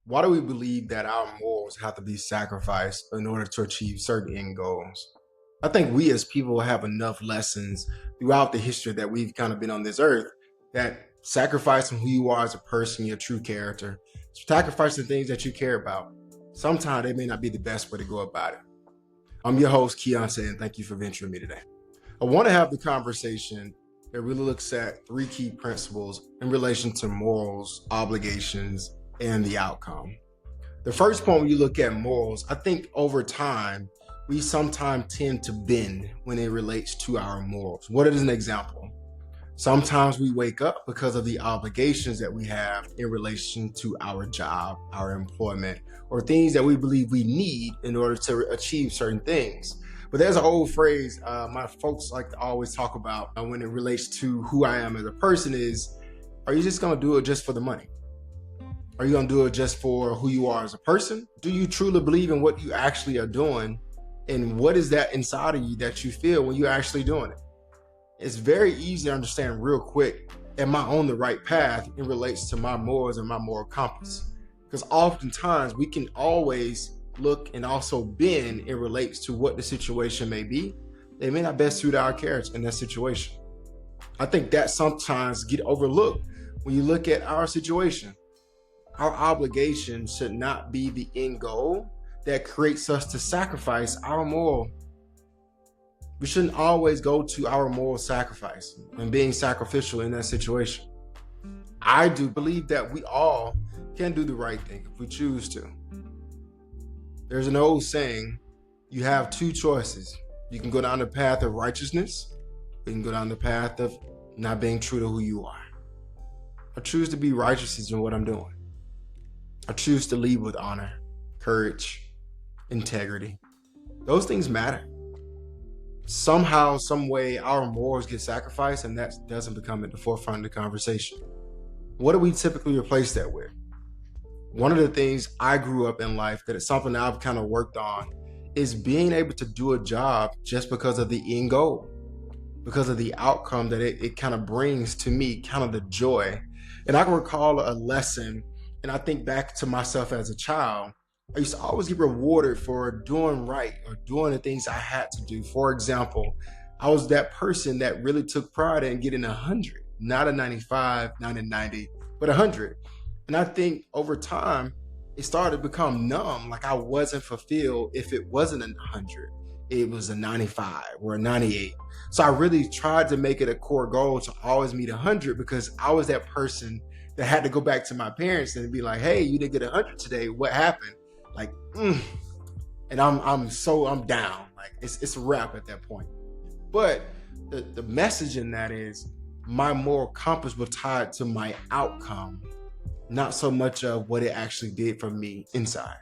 Why do we believe that our morals have to be sacrificed in order to achieve certain end goals? I think we as people have enough lessons throughout the history that we've kind of been on this earth that sacrificing who you are as a person, your true character, sacrificing things that you care about, sometimes they may not be the best way to go about it. I'm your host, Keontae, and thank you for venturing me today. I want to have the conversation that really looks at three key principles in relation to morals, obligations, and the outcome. The first point, when you look at morals, I think over time, we sometimes tend to bend when it relates to our morals. What is an example? Sometimes we wake up because of the obligations that we have in relation to our job, our employment, or things that we believe we need in order to achieve certain things. But there's an old phrase my folks like to always talk about when it relates to who I am as a person is, are you just going to do it just for the money? Are you going to do it just for who you are as a person? Do you truly believe in what you actually are doing? And what is that inside of you that you feel when you're actually doing it? It's very easy to understand real quick, am I on the right path in relates to my morals and my moral compass? Because oftentimes we can always look and also bend in relates to what the situation may be. They may not best suit our character in that situation. I think that sometimes get overlooked when you look at our situation. Our obligation should not be the end goal that creates us to sacrifice our moral. We shouldn't always go to our moral sacrifice and being sacrificial in that situation. I do believe that we all can do the right thing if we choose to. There's an old saying, you have two choices. You can go down the path of righteousness, or you can go down the path of not being true to who you are. I choose to be righteous in what I'm doing. I choose to lead with honor, courage, integrity. Those things matter. Somehow, some way, our morals get sacrificed and that doesn't become at the forefront of the conversation. What do we typically replace that with? One of the things I grew up in life that is something that I've kind of worked on is being able to do a job just because of the end goal, because of the outcome that it kind of brings to me, kind of the joy. And I can recall a lesson, and I think back to myself as a child. I used to always get rewarded for doing right or doing the things I had to do. For example, I was that person that really took pride in getting 100, not a 95, not a 90, but 100. And I think over time, it started to become numb. Like I wasn't fulfilled if it wasn't a 100. It was a 95 or a 98. So I really tried to make it a core goal to always meet 100 because I was that person that had to go back to my parents and be like, hey, you didn't get 100 today. What happened? Like, and I'm down. Like it's a wrap at that point. But the message in that is my moral compass was tied to my outcome, not so much of what it actually did for me inside.